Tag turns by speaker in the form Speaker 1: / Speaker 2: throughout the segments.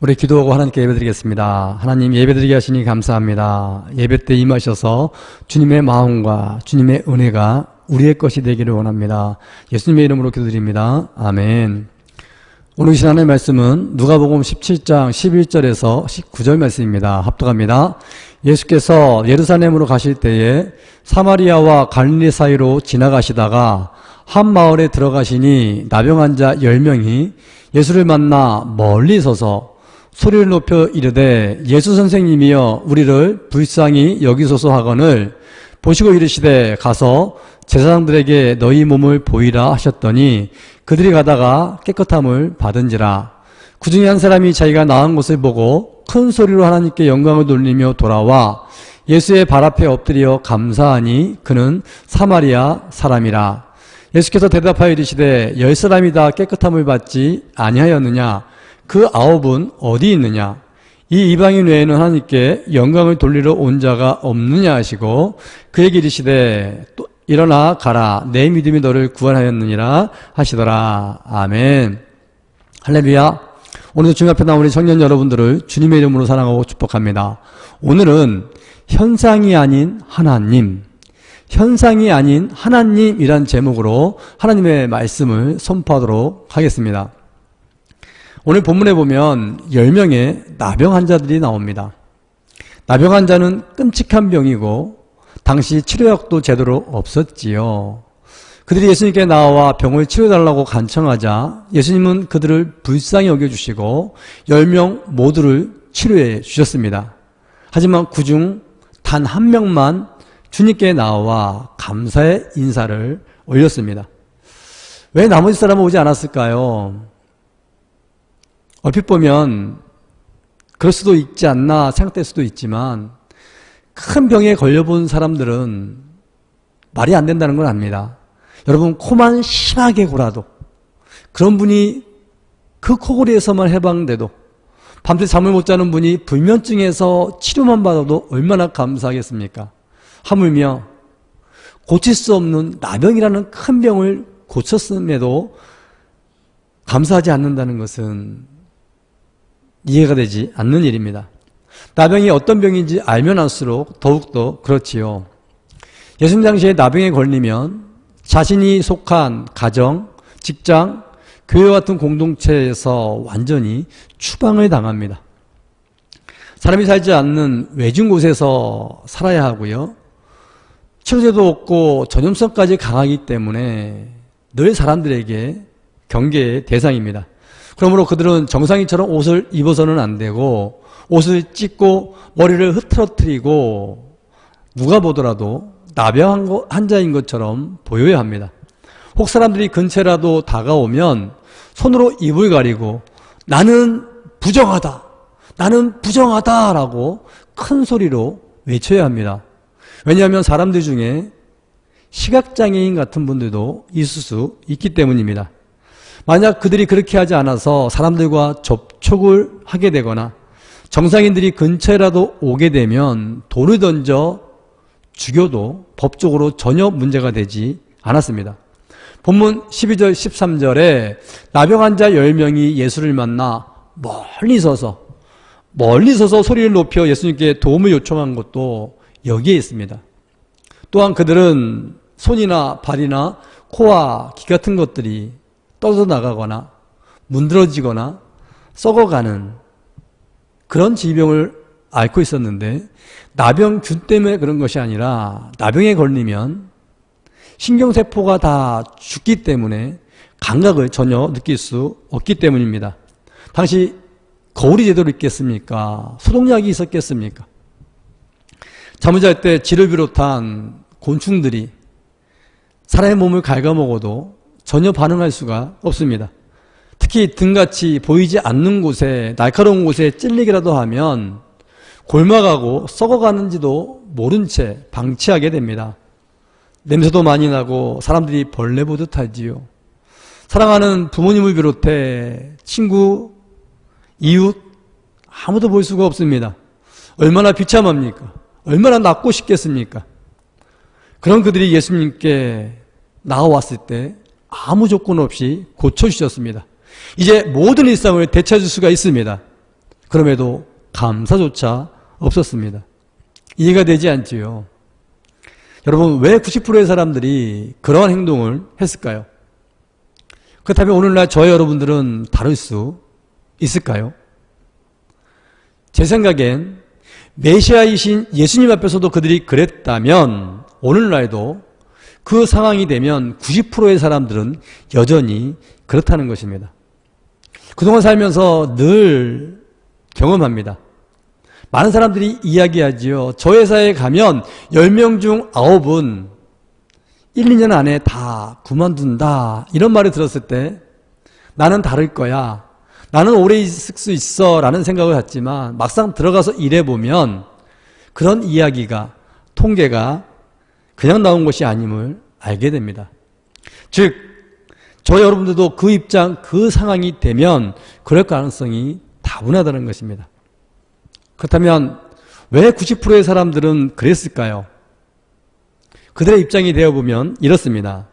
Speaker 1: 우리 기도하고 하나님께 예배드리겠습니다. 하나님 예배드리게 하시니 감사합니다. 예배 때 임하셔서 주님의 마음과 주님의 은혜가 우리의 것이 되기를 원합니다. 예수님의 이름으로 기도드립니다. 아멘. 오늘 시간의 말씀은 누가복음 17장 11절에서 19절 말씀입니다. 합독합니다. 예수께서 예루살렘으로 가실 때에 사마리아와 갈릴리 사이로 지나가시다가 한 마을에 들어가시니 나병 환자 10명이 예수를 만나 멀리 서서 소리를 높여 이르되 예수 선생님이여 우리를 불쌍히 여기소서 하거늘 보시고 이르시되 가서 제사장들에게 너희 몸을 보이라 하셨더니 그들이 가다가 깨끗함을 받은지라. 그 중에 한 사람이 자기가 나은 것을 보고 큰 소리로 하나님께 영광을 돌리며 돌아와 예수의 발 앞에 엎드려 감사하니 그는 사마리아 사람이라. 예수께서 대답하여 이르시되 10사람이 다 깨끗함을 받지 아니하였느냐? 그 9은 어디 있느냐? 이 이방인 외에는 하나님께 영광을 돌리러 온 자가 없느냐 하시고 그에게 이르시되 또 일어나 가라 내 믿음이 너를 구원하였느니라 하시더라. 아멘. 할렐루야. 오늘도 주님 앞에 나온 우리 청년 여러분들을 주님의 이름으로 사랑하고 축복합니다. 오늘은 현상이 아닌 하나님, 현상이 아닌 하나님이란 제목으로 하나님의 말씀을 선포하도록 하겠습니다. 오늘 본문에 보면 10명의 나병 환자들이 나옵니다. 나병 환자는 끔찍한 병이고 당시 치료약도 제대로 없었지요. 그들이 예수님께 나와 병을 치료해달라고 간청하자 예수님은 그들을 불쌍히 여겨주시고 10명 모두를 치료해 주셨습니다. 하지만 그중 단 한 명만 주님께 나와 감사의 인사를 올렸습니다. 왜 나머지 사람은 오지 않았을까요? 얼핏 보면 그럴 수도 있지 않나 생각될 수도 있지만 큰 병에 걸려본 사람들은 말이 안 된다는 걸 압니다. 여러분 코만 심하게 골아도 그런 분이 그 코골이에서만 해방돼도 밤새 잠을 못 자는 분이 불면증에서 치료만 받아도 얼마나 감사하겠습니까? 하물며 고칠 수 없는 나병이라는 큰 병을 고쳤음에도 감사하지 않는다는 것은 이해가 되지 않는 일입니다. 나병이 어떤 병인지 알면 알수록 더욱더 그렇지요. 예수님 당시에 나병에 걸리면 자신이 속한 가정, 직장, 교회 같은 공동체에서 완전히 추방을 당합니다. 사람이 살지 않는 외진 곳에서 살아야 하고요. 치료제도 없고 전염성까지 강하기 때문에 늘 사람들에게 경계의 대상입니다. 그러므로 그들은 정상인처럼 옷을 입어서는 안 되고 옷을 찢고 머리를 흐트러뜨리고 누가 보더라도 나병 환자인 것처럼 보여야 합니다. 혹 사람들이 근처라도 다가오면 손으로 입을 가리고 나는 부정하다, 나는 부정하다라고 큰 소리로 외쳐야 합니다. 왜냐하면 사람들 중에 시각장애인 같은 분들도 있을 수 있기 때문입니다. 만약 그들이 그렇게 하지 않아서 사람들과 접촉을 하게 되거나 정상인들이 근처에라도 오게 되면 돌을 던져 죽여도 법적으로 전혀 문제가 되지 않았습니다. 본문 12절 13절에 나병 환자 10명이 예수를 만나 멀리 서서 소리를 높여 예수님께 도움을 요청한 것도 여기에 있습니다. 또한 그들은 손이나 발이나 코와 귀 같은 것들이 떨어져 나가거나 문드러지거나 썩어가는 그런 질병을 앓고 있었는데 나병균 때문에 그런 것이 아니라 나병에 걸리면 신경세포가 다 죽기 때문에 감각을 전혀 느낄 수 없기 때문입니다. 당시 거울이 제대로 있겠습니까? 소독약이 있었겠습니까? 잠을 잘 때 쥐를 비롯한 곤충들이 사람의 몸을 갉아먹어도 전혀 반응할 수가 없습니다. 특히 등같이 보이지 않는 곳에 날카로운 곳에 찔리기라도 하면 골마가고 썩어가는지도 모른 채 방치하게 됩니다. 냄새도 많이 나고 사람들이 벌레 보듯 하지요. 사랑하는 부모님을 비롯해 친구, 이웃 아무도 볼 수가 없습니다. 얼마나 비참합니까? 얼마나 낫고 싶겠습니까? 그런 그들이 예수님께 나와왔을 때 아무 조건 없이 고쳐주셨습니다. 이제 모든 일상을 되찾을 수가 있습니다. 그럼에도 감사조차 없었습니다. 이해가 되지 않지요. 여러분, 왜 90%의 사람들이 그러한 행동을 했을까요? 그렇다면 오늘날 저와 여러분들은 다를 수 있을까요? 제 생각엔 메시아이신 예수님 앞에서도 그들이 그랬다면 오늘날도 그 상황이 되면 90%의 사람들은 여전히 그렇다는 것입니다. 그동안 살면서 늘 경험합니다. 많은 사람들이 이야기하지요. 저 회사에 가면 10명 중 9은 1, 2년 안에 다 그만둔다. 이런 말을 들었을 때 나는 다를 거야. 나는 오래 있을 수 있어. 라는 생각을 했지만 막상 들어가서 일해보면 그런 이야기가, 통계가 그냥 나온 것이 아님을 알게 됩니다. 즉, 저 여러분들도 그 입장, 그 상황이 되면 그럴 가능성이 다분하다는 것입니다. 그렇다면 왜 90%의 사람들은 그랬을까요? 그들의 입장이 되어보면 이렇습니다.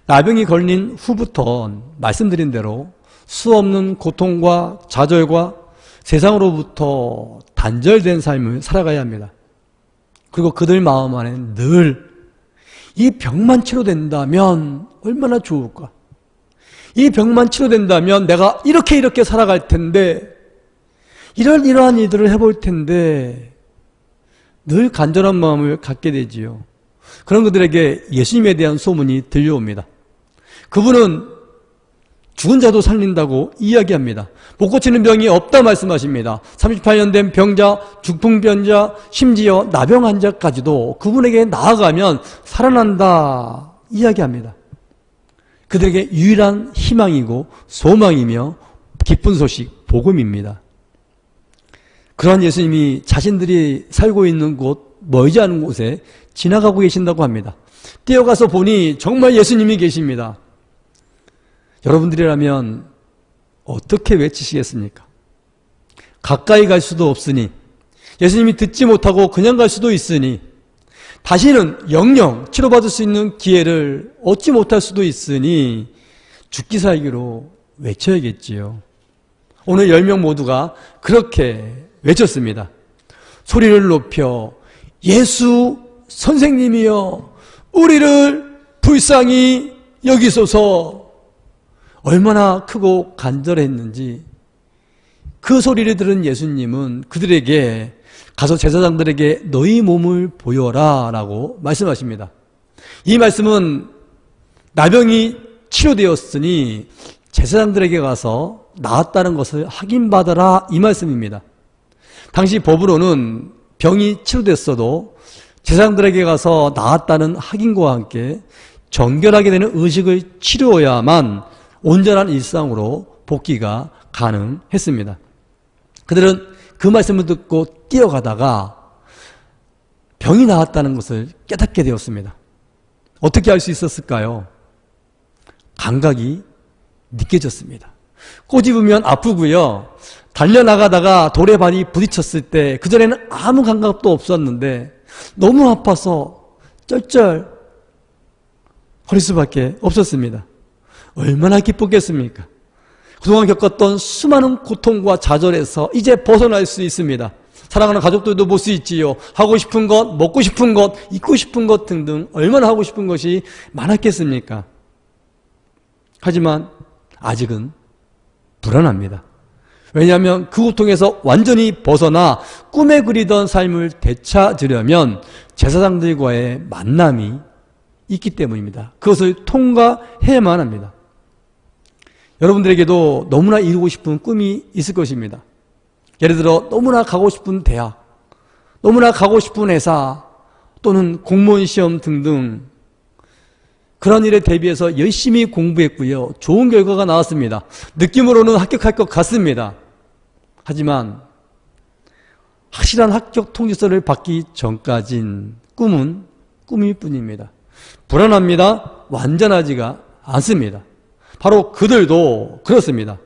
Speaker 1: 나병이 걸린 후부터 말씀드린 대로 수없는 고통과 좌절과 세상으로부터 단절된 삶을 살아가야 합니다. 그리고 그들 마음 안에 늘 이 병만 치료된다면 얼마나 좋을까? 이 병만 치료된다면 내가 이렇게 살아갈 텐데, 이러한 일들을 해볼 텐데, 늘 간절한 마음을 갖게 되지요. 그런 그들에게 예수님에 대한 소문이 들려옵니다. 그분은 죽은 자도 살린다고 이야기합니다. 못 고치는 병이 없다 말씀하십니다. 38년 된 병자, 중풍병자, 심지어 나병 환자까지도 그분에게 나아가면 살아난다 이야기합니다. 그들에게 유일한 희망이고 소망이며 기쁜 소식, 복음입니다. 그러한 예수님이 자신들이 살고 있는 곳, 멀지 않은 곳에 지나가고 계신다고 합니다. 뛰어가서 보니 정말 예수님이 계십니다. 여러분들이라면 어떻게 외치시겠습니까? 가까이 갈 수도 없으니, 예수님이 듣지 못하고 그냥 갈 수도 있으니, 다시는 영영 치료받을 수 있는 기회를 얻지 못할 수도 있으니 죽기 살기로 외쳐야겠지요. 오늘 10명 모두가 그렇게 외쳤습니다. 소리를 높여 예수 선생님이여 우리를 불쌍히 여기소서. 얼마나 크고 간절했는지 그 소리를 들은 예수님은 그들에게 가서 제사장들에게 너희 몸을 보여라 라고 말씀하십니다. 이 말씀은 나병이 치료되었으니 제사장들에게 가서 나았다는 것을 확인받아라 이 말씀입니다. 당시 법으로는 병이 치료됐어도 제사장들에게 가서 나았다는 확인과 함께 정결하게 되는 의식을 치루어야만 온전한 일상으로 복귀가 가능했습니다. 그들은 그 말씀을 듣고 뛰어가다가 병이 나았다는 것을 깨닫게 되었습니다. 어떻게 알 수 있었을까요? 감각이 느껴졌습니다. 꼬집으면 아프고요. 달려나가다가 돌에 발이 부딪혔을 때 그전에는 아무 감각도 없었는데 너무 아파서 쩔쩔 거릴 수밖에 없었습니다. 얼마나 기뻤겠습니까? 그동안 겪었던 수많은 고통과 좌절에서 이제 벗어날 수 있습니다. 사랑하는 가족들도 볼 수 있지요. 하고 싶은 것, 먹고 싶은 것, 입고 싶은 것 등등 얼마나 하고 싶은 것이 많았겠습니까? 하지만 아직은 불안합니다. 왜냐하면 그 고통에서 완전히 벗어나 꿈에 그리던 삶을 되찾으려면 제사장들과의 만남이 있기 때문입니다. 그것을 통과해야만 합니다. 여러분들에게도 너무나 이루고 싶은 꿈이 있을 것입니다. 예를 들어 너무나 가고 싶은 대학, 너무나 가고 싶은 회사 또는 공무원 시험 등등 그런 일에 대비해서 열심히 공부했고요. 좋은 결과가 나왔습니다. 느낌으로는 합격할 것 같습니다. 하지만 확실한 합격 통지서를 받기 전까진 꿈은 꿈일 뿐입니다. 불안합니다. 완전하지가 않습니다. 바로 그들도 그렇습니다.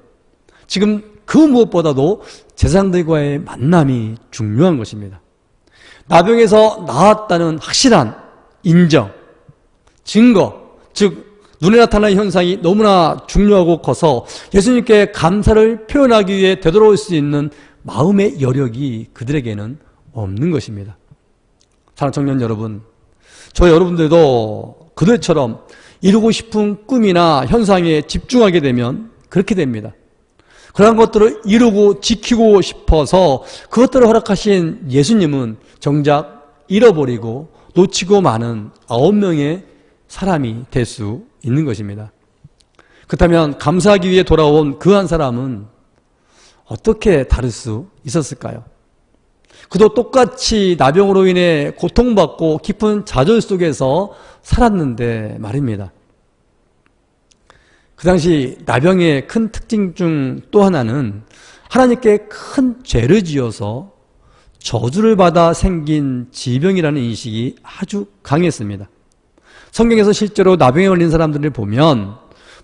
Speaker 1: 지금 그 무엇보다도 제사장들과의 만남이 중요한 것입니다. 나병에서 나았다는 확실한 인정, 증거, 즉 눈에 나타나는 현상이 너무나 중요하고 커서 예수님께 감사를 표현하기 위해 되돌아올 수 있는 마음의 여력이 그들에게는 없는 것입니다. 사랑하는 청년 여러분, 저 여러분들도 그들처럼 이루고 싶은 꿈이나 현상에 집중하게 되면 그렇게 됩니다. 그런 것들을 이루고 지키고 싶어서 그것들을 허락하신 예수님은 정작 잃어버리고 놓치고 마는 9명의 사람이 될 수 있는 것입니다. 그렇다면 감사하기 위해 돌아온 그 한 사람은 어떻게 다를 수 있었을까요? 그도 똑같이 나병으로 인해 고통받고 깊은 좌절 속에서 살았는데 말입니다. 그 당시 나병의 큰 특징 중 또 하나는 하나님께 큰 죄를 지어서 저주를 받아 생긴 질병이라는 인식이 아주 강했습니다. 성경에서 실제로 나병에 걸린 사람들을 보면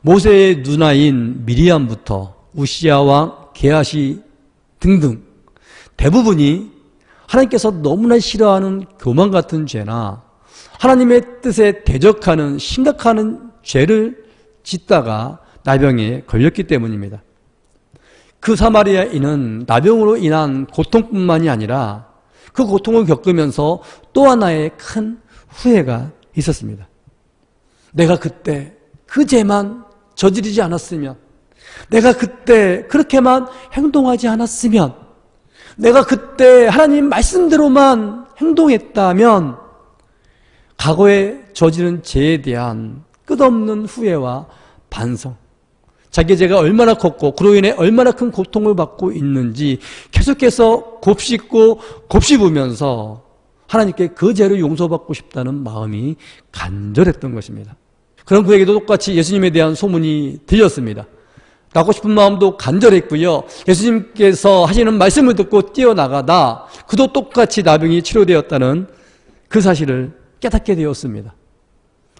Speaker 1: 모세의 누나인 미리암부터 우시야 왕 게하시 등등 대부분이 하나님께서 너무나 싫어하는 교만 같은 죄나 하나님의 뜻에 대적하는 심각한 죄를 짓다가 나병에 걸렸기 때문입니다. 그 사마리아인은 나병으로 인한 고통뿐만이 아니라 그 고통을 겪으면서 또 하나의 큰 후회가 있었습니다. 내가 그때 그 죄만 저지르지 않았으면, 내가 그때 그렇게만 행동하지 않았으면, 내가 그때 하나님 말씀대로만 행동했다면 과거에 저지른 죄에 대한 끝없는 후회와 반성, 자기의 죄가 얼마나 컸고 그로 인해 얼마나 큰 고통을 받고 있는지 계속해서 곱씹고 곱씹으면서 하나님께 그 죄를 용서받고 싶다는 마음이 간절했던 것입니다. 그런 그에게도 똑같이 예수님에 대한 소문이 들렸습니다. 나고 싶은 마음도 간절했고요. 예수님께서 하시는 말씀을 듣고 뛰어나가다 그도 똑같이 나병이 치료되었다는 그 사실을 깨닫게 되었습니다.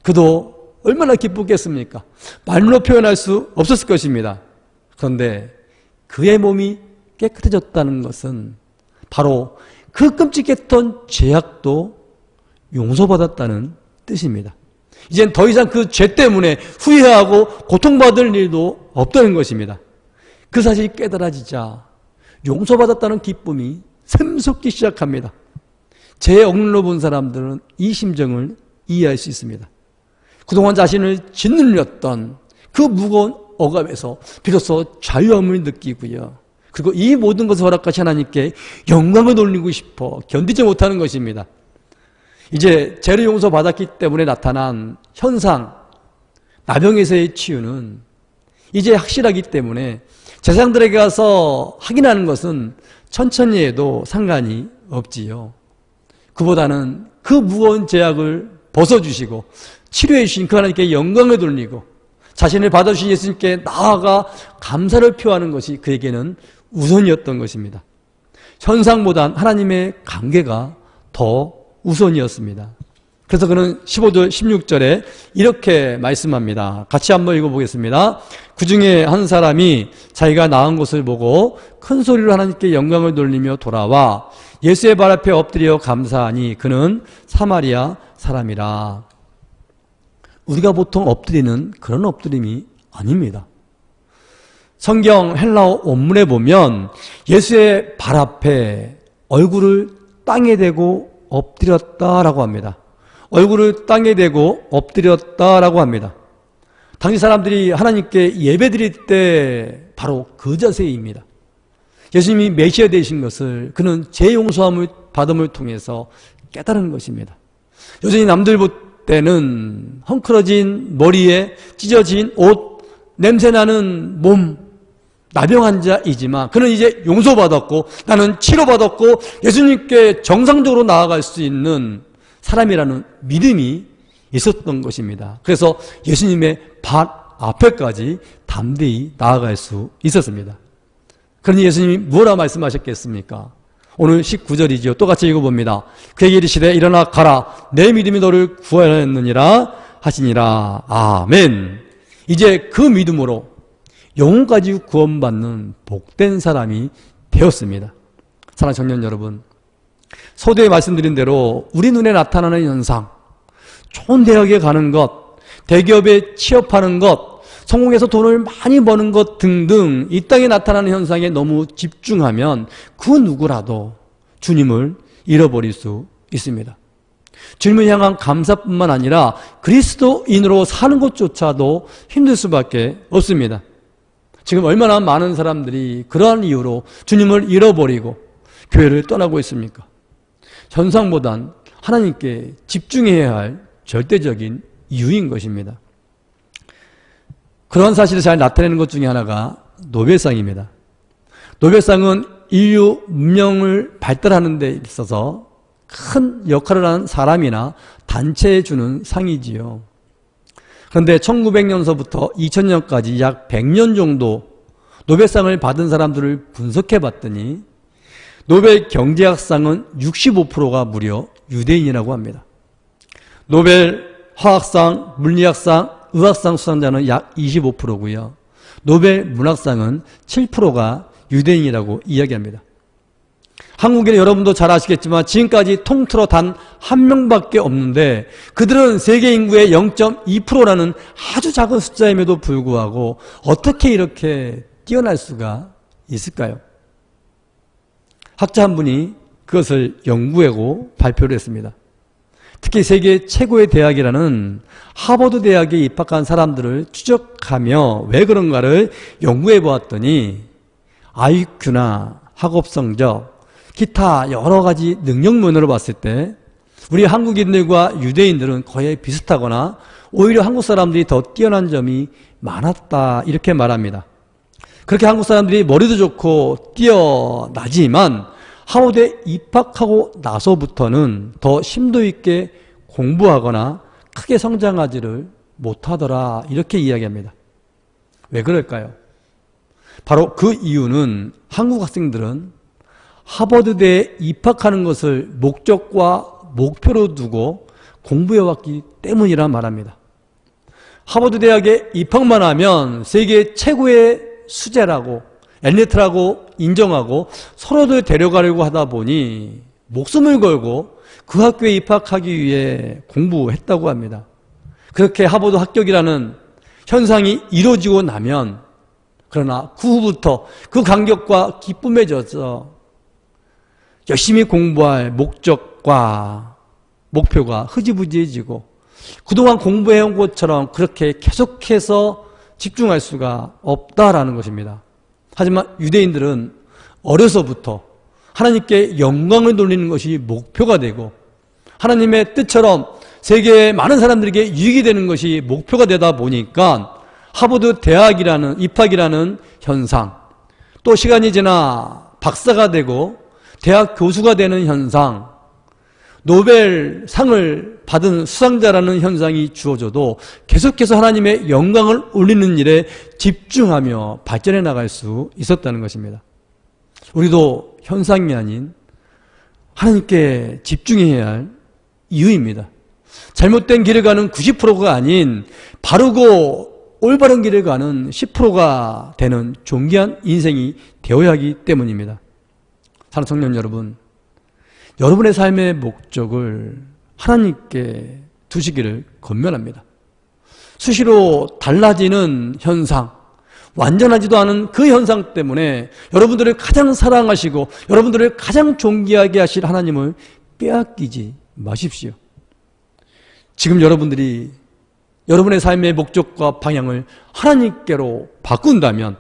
Speaker 1: 그도 얼마나 기쁘겠습니까? 말로 표현할 수 없었을 것입니다. 그런데 그의 몸이 깨끗해졌다는 것은 바로 그 끔찍했던 죄악도 용서받았다는 뜻입니다. 이젠 더 이상 그 죄 때문에 후회하고 고통받을 일도 없다는 것입니다. 그 사실이 깨달아지자 용서받았다는 기쁨이 샘솟기 시작합니다. 죄에 억눌러 본 사람들은 이 심정을 이해할 수 있습니다. 그동안 자신을 짓눌렸던 그 무거운 억압에서 비로소 자유함을 느끼고요. 그리고 이 모든 것을 허락하신 하나님께 영광을 돌리고 싶어 견디지 못하는 것입니다. 이제 죄를 용서받았기 때문에 나타난 현상, 나병에서의 치유는 이제 확실하기 때문에 제사장들에게 가서 확인하는 것은 천천히 해도 상관이 없지요. 그보다는 그 무거운 죄악을 벗어주시고 치료해 주신 그 하나님께 영광을 돌리고 자신을 받아주신 예수님께 나아가 감사를 표하는 것이 그에게는 우선이었던 것입니다. 현상보단 하나님의 관계가 더 우선이었습니다. 그래서 그는 15절 16절에 이렇게 말씀합니다. 같이 한번 읽어보겠습니다. 그 중에 한 사람이 자기가 나은 것을 보고 큰 소리로 하나님께 영광을 돌리며 돌아와 예수의 발 앞에 엎드려 감사하니 그는 사마리아 사람이라. 우리가 보통 엎드리는 그런 엎드림이 아닙니다. 성경 헬라어 원문에 보면 예수의 발 앞에 얼굴을 땅에 대고 엎드렸다라고 합니다. 얼굴을 땅에 대고 엎드렸다라고 합니다. 당시 사람들이 하나님께 예배드릴 때 바로 그 자세입니다. 예수님이 메시아 되신 것을 그는 죄 용서함을 받음을 통해서 깨달은 것입니다. 여전히 남들 볼 때는 헝클어진 머리에 찢어진 옷, 냄새나는 몸, 나병 환자이지만 그는 이제 용서받았고 나는 치료받았고 예수님께 정상적으로 나아갈 수 있는 사람이라는 믿음이 있었던 것입니다. 그래서 예수님의 발 앞에까지 담대히 나아갈 수 있었습니다. 그러니 예수님이 뭐라 말씀하셨겠습니까? 오늘 19절이지요. 똑같이 읽어봅니다. 그에게 이르시되 일어나 가라 내 믿음이 너를 구하였느니라 하시니라. 아멘. 이제 그 믿음으로 영혼까지 구원받는 복된 사람이 되었습니다. 사랑하는 청년 여러분, 서두에 말씀드린 대로 우리 눈에 나타나는 현상, 좋은 대학에 가는 것, 대기업에 취업하는 것, 성공해서 돈을 많이 버는 것 등등 이 땅에 나타나는 현상에 너무 집중하면 그 누구라도 주님을 잃어버릴 수 있습니다. 주님을 향한 감사뿐만 아니라 그리스도인으로 사는 것조차도 힘들 수밖에 없습니다. 지금 얼마나 많은 사람들이 그러한 이유로 주님을 잃어버리고 교회를 떠나고 있습니까? 현상보단 하나님께 집중해야 할 절대적인 이유인 것입니다. 그런 사실을 잘 나타내는 것 중에 하나가 노벨상입니다. 노벨상은 인류 문명을 발달하는 데 있어서 큰 역할을 한 사람이나 단체에 주는 상이지요. 그런데 1900년서부터 2000년까지 약 100년 정도 노벨상을 받은 사람들을 분석해 봤더니 노벨 경제학상은 65%가 무려 유대인이라고 합니다. 노벨 화학상, 물리학상, 의학상 수상자는 약 25%고요. 노벨 문학상은 7%가 유대인이라고 이야기합니다. 한국에는 여러분도 잘 아시겠지만 지금까지 통틀어 단 한 명밖에 없는데 그들은 세계 인구의 0.2%라는 아주 작은 숫자임에도 불구하고 어떻게 이렇게 뛰어날 수가 있을까요? 학자 한 분이 그것을 연구하고 발표를 했습니다. 특히 세계 최고의 대학이라는 하버드 대학에 입학한 사람들을 추적하며 왜 그런가를 연구해 보았더니 IQ나 학업 성적, 기타 여러 가지 능력면으로 봤을 때 우리 한국인들과 유대인들은 거의 비슷하거나 오히려 한국 사람들이 더 뛰어난 점이 많았다 이렇게 말합니다. 그렇게 한국 사람들이 머리도 좋고 뛰어나지만 하버드에 입학하고 나서부터는 더 심도 있게 공부하거나 크게 성장하지를 못하더라 이렇게 이야기합니다. 왜 그럴까요? 바로 그 이유는 한국 학생들은 하버드대에 입학하는 것을 목적과 목표로 두고 공부해왔기 때문이라 말합니다. 하버드 대학에 입학만 하면 세계 최고의 수재라고 엘리트라고 인정하고 서로들 데려가려고 하다 보니 목숨을 걸고 그 학교에 입학하기 위해 공부했다고 합니다. 그렇게 하버드 합격이라는 현상이 이루어지고 나면 그러나 그 후부터 그 감격과 기쁨에 젖어 열심히 공부할 목적과 목표가 흐지부지해지고 그동안 공부해온 것처럼 그렇게 계속해서 집중할 수가 없다라는 것입니다. 하지만 유대인들은 어려서부터 하나님께 영광을 돌리는 것이 목표가 되고 하나님의 뜻처럼 세계의 많은 사람들에게 유익이 되는 것이 목표가 되다 보니까 하버드 대학이라는 입학이라는 현상, 또 시간이 지나 박사가 되고 대학 교수가 되는 현상, 노벨상을 받은 수상자라는 현상이 주어져도 계속해서 하나님의 영광을 올리는 일에 집중하며 발전해 나갈 수 있었다는 것입니다. 우리도 현상이 아닌 하나님께 집중해야 할 이유입니다. 잘못된 길을 가는 90%가 아닌 바르고 올바른 길을 가는 10%가 되는 존귀한 인생이 되어야 하기 때문입니다. 사랑하는 청년 여러분, 여러분의 삶의 목적을 하나님께 두시기를 권면합니다. 수시로 달라지는 현상, 완전하지도 않은 그 현상 때문에 여러분들을 가장 사랑하시고 여러분들을 가장 존귀하게 하실 하나님을 빼앗기지 마십시오. 지금 여러분들이 여러분의 삶의 목적과 방향을 하나님께로 바꾼다면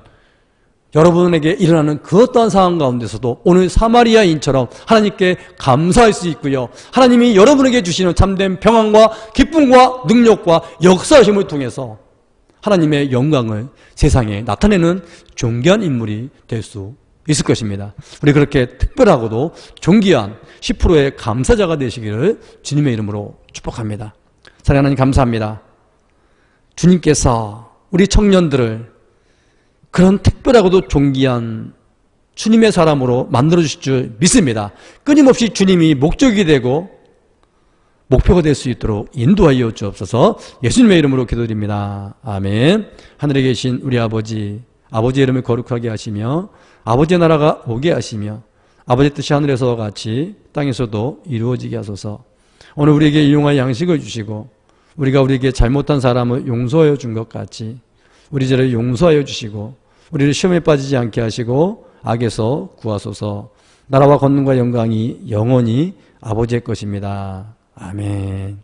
Speaker 1: 여러분에게 일어나는 그 어떠한 상황 가운데서도 오늘 사마리아인처럼 하나님께 감사할 수 있고요. 하나님이 여러분에게 주시는 참된 평안과 기쁨과 능력과 역사하심을 통해서 하나님의 영광을 세상에 나타내는 존귀한 인물이 될 수 있을 것입니다. 우리 그렇게 특별하고도 존귀한 10%의 감사자가 되시기를 주님의 이름으로 축복합니다. 사랑하는 하나님 감사합니다. 주님께서 우리 청년들을 그런 특별하고도 존귀한 주님의 사람으로 만들어주실 줄 믿습니다. 끊임없이 주님이 목적이 되고 목표가 될 수 있도록 인도하여 주옵소서. 예수님의 이름으로 기도드립니다. 아멘. 하늘에 계신 우리 아버지, 아버지의 이름을 거룩하게 하시며 아버지의 나라가 오게 하시며 아버지의 뜻이 하늘에서와 같이 땅에서도 이루어지게 하소서. 오늘 우리에게 일용할 양식을 주시고 우리가 우리에게 잘못한 사람을 용서하여 준 것 같이 우리 죄를 용서하여 주시고 우리를 시험에 빠지지 않게 하시고 악에서 구하소서. 나라와 권능과 영광이 영원히 아버지의 것입니다. 아멘.